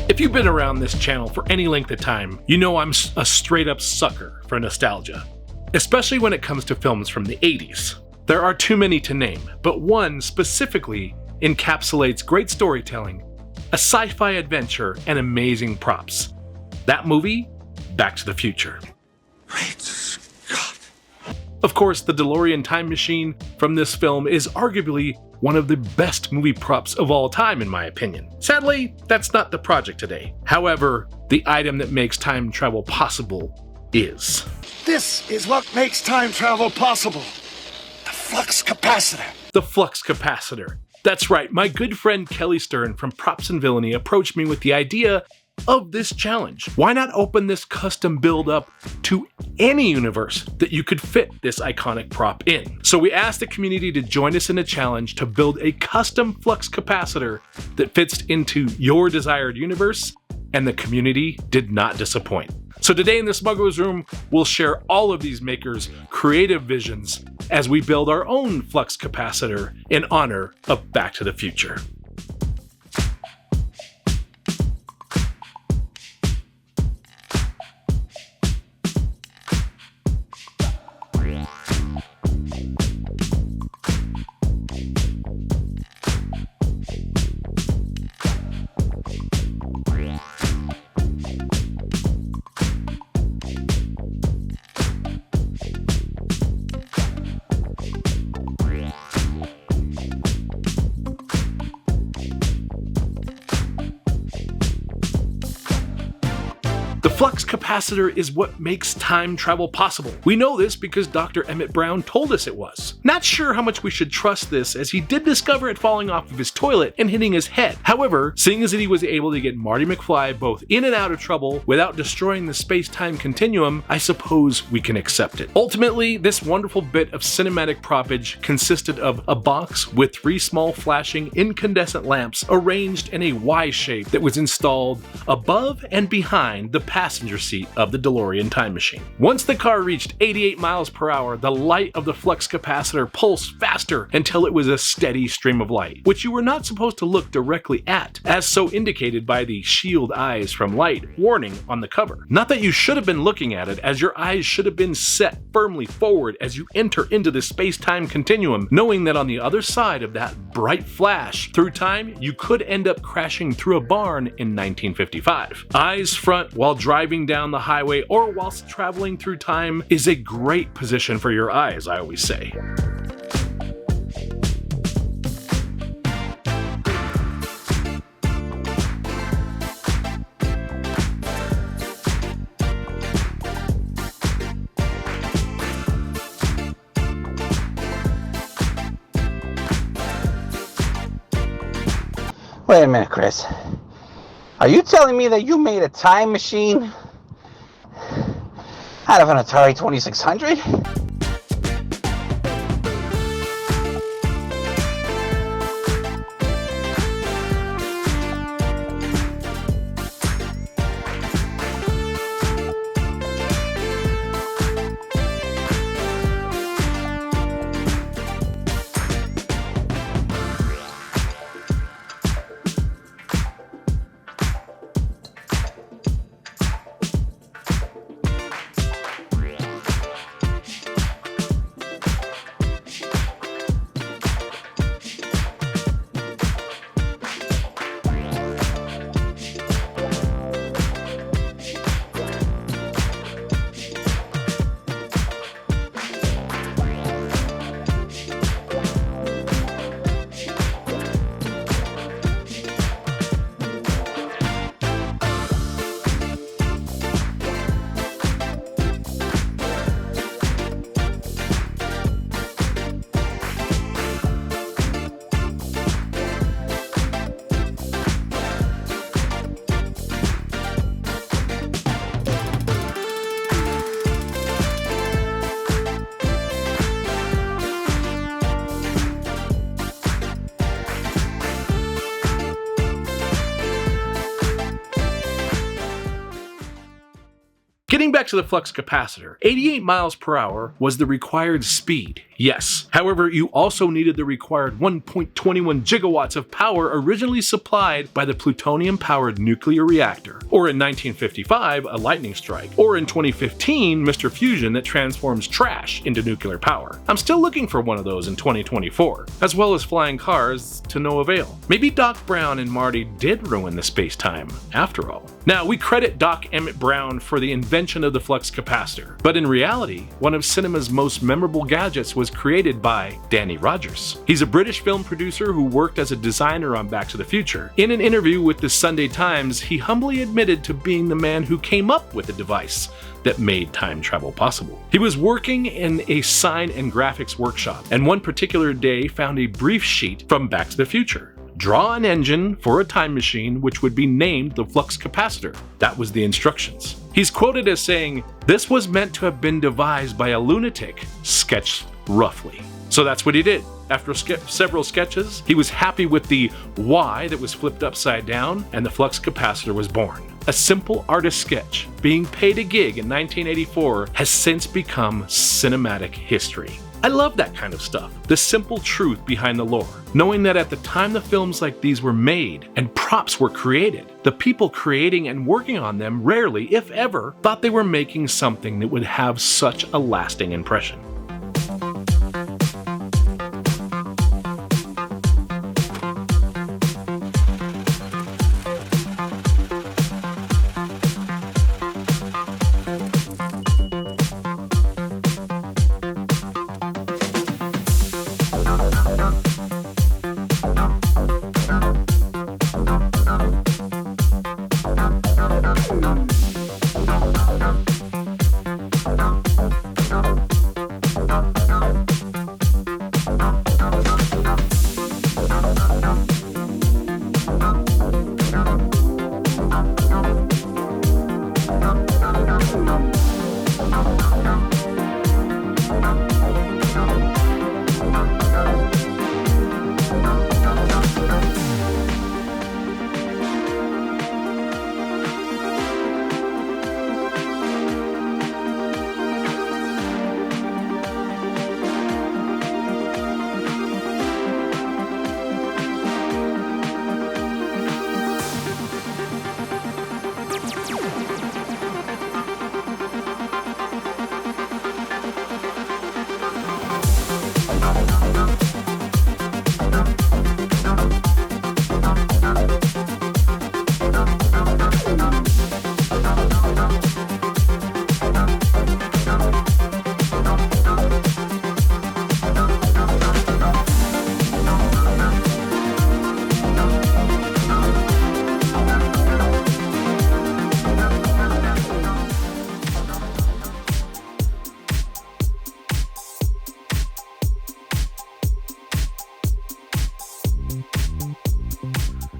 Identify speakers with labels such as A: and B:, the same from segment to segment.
A: If you've been around this channel for any length of time, you know I'm a straight up sucker for nostalgia, especially when it comes to films from the 80s. There are too many to name, but one specifically encapsulates great storytelling, a sci-fi adventure, and amazing props. That movie? Back to the Future.
B: Great Scott.
A: Of course, the DeLorean time machine from this film is arguably one of the best movie props of all time in my opinion. Sadly, that's not the project today. However, the item that makes time travel possible is.
B: This is what makes time travel possible. The Flux Capacitor.
A: The Flux Capacitor. That's right, my good friend Kelly Stern from Props and Villainy approached me with the idea of this challenge. Why not open this custom build up to any universe that you could fit this iconic prop in? So we asked the community to join us in a challenge to build a custom Flux Capacitor that fits into your desired universe, and the community did not disappoint. So today in the Smuggler's Room, we'll share all of these makers' creative visions as we build our own Flux Capacitor in honor of Back to the Future. The Flux Capacitor is what makes time travel possible. We know this because Dr. Emmett Brown told us it was. Not sure how much we should trust this, as he did discover it falling off of his toilet and hitting his head. However, seeing as that he was able to get Marty McFly both in and out of trouble without destroying the space-time continuum, I suppose we can accept it. Ultimately, this wonderful bit of cinematic propage consisted of a box with 3 small flashing incandescent lamps arranged in a Y shape that was installed above and behind the passenger seat of the DeLorean time machine. Once the car reached 88 miles per hour, the light of the Flux Capacitor pulsed faster until it was a steady stream of light, which you were not supposed to look directly at, as so indicated by the shield eyes from light warning on the cover. Not that you should have been looking at it, as your eyes should have been set firmly forward as you enter into the space-time continuum, knowing that on the other side of that bright flash through time, you could end up crashing through a barn in 1955. Eyes front while driving down the highway or whilst traveling through time is a great position for your eyes, I always say.
C: Wait a minute, Chris. Are you telling me that you made a time machine out of an Atari 2600?
A: Getting back to the flux capacitor, 88 miles per hour was the required speed, yes. However, you also needed the required 1.21 gigawatts of power originally supplied by the plutonium-powered nuclear reactor, or in 1955, a lightning strike, or in 2015, Mr. Fusion that transforms trash into nuclear power. I'm still looking for one of those in 2024, as well as flying cars to no avail. Maybe Doc Brown and Marty did ruin the space-time, after all. Now, we credit Doc Emmett Brown for the invention of the flux capacitor, but in reality, one of cinema's most memorable gadgets was created by Danny Rogers. He's a British film producer who worked as a designer on Back to the Future. In an interview with the Sunday Times, he humbly admitted to being the man who came up with the device that made time travel possible. He was working in a sign and graphics workshop, and one particular day found a brief sheet from Back to the Future. Draw an engine for a time machine which would be named the flux capacitor. That was the instructions. He's quoted as saying, "This was meant to have been devised by a lunatic, sketched roughly." So that's what he did. After several sketches, he was happy with the Y that was flipped upside down, and the flux capacitor was born. A simple artist sketch being paid a gig in 1984 has since become cinematic history. I love that kind of stuff, the simple truth behind the lore, knowing that at the time the films like these were made and props were created, the people creating and working on them rarely, if ever, thought they were making something that would have such a lasting impression.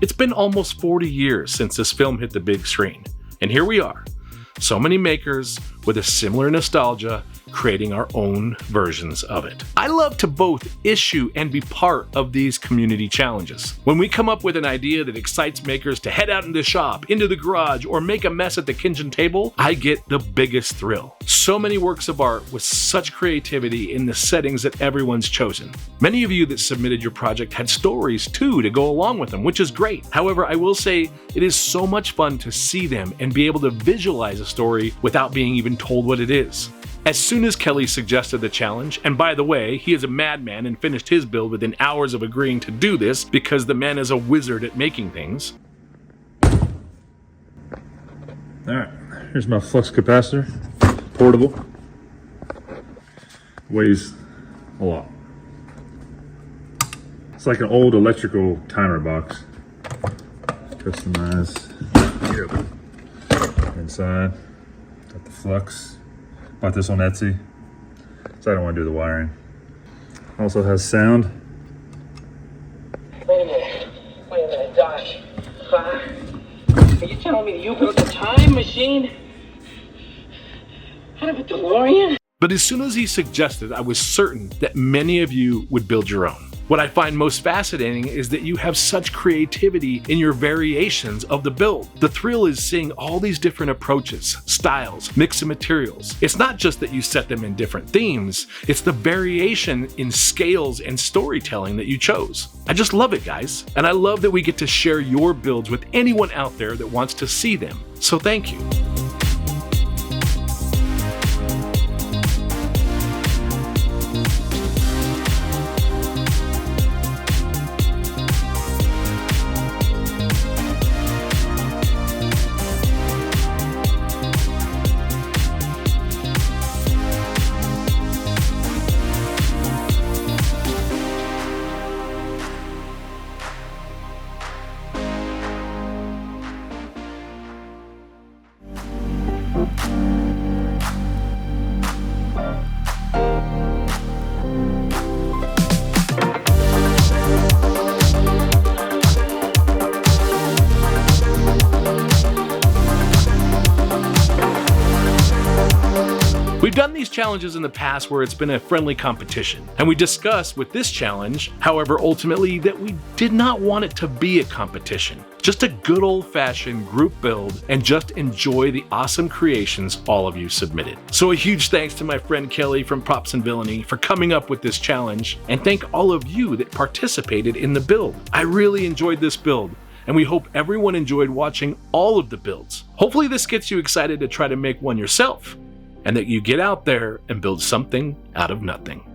A: It's been almost 40 years since this film hit the big screen, and here we are, so many makers with a similar nostalgia creating our own versions of it. I love to both issue and be part of these community challenges. When we come up with an idea that excites makers to head out in the shop, into the garage, or make a mess at the kitchen table, I get the biggest thrill. So many works of art with such creativity in the settings that everyone's chosen. Many of you that submitted your project had stories too to go along with them, which is great. However, I will say it is so much fun to see them and be able to visualize a story without being even told what it is. As soon as Kelly suggested the challenge, and by the way, he is a madman and finished his build within hours of agreeing to do this because the man is a wizard at making things.
D: Alright, here's my flux capacitor, portable, weighs a lot. It's like an old electrical timer box. Customized inside, got the flux. Bought this on Etsy, so I don't want to do the wiring. Also has sound.
E: Wait a minute, Doc. Are you telling me that you built a time machine out of a DeLorean?
A: But as soon as he suggested, I was certain that many of you would build your own. What I find most fascinating is that you have such creativity in your variations of the build. The thrill is seeing all these different approaches, styles, mix of materials. It's not just that you set them in different themes, it's the variation in scales and storytelling that you chose. I just love it, guys. And I love that we get to share your builds with anyone out there that wants to see them. So thank you. We've done these challenges in the past where it's been a friendly competition, and we discussed with this challenge, however, ultimately that we did not want it to be a competition. Just a good old-fashioned group build and just enjoy the awesome creations all of you submitted. So a huge thanks to my friend Kelly from Props and Villainy for coming up with this challenge, and thank all of you that participated in the build. I really enjoyed this build, and we hope everyone enjoyed watching all of the builds. Hopefully this gets you excited to try to make one yourself, and that you get out there and build something out of nothing.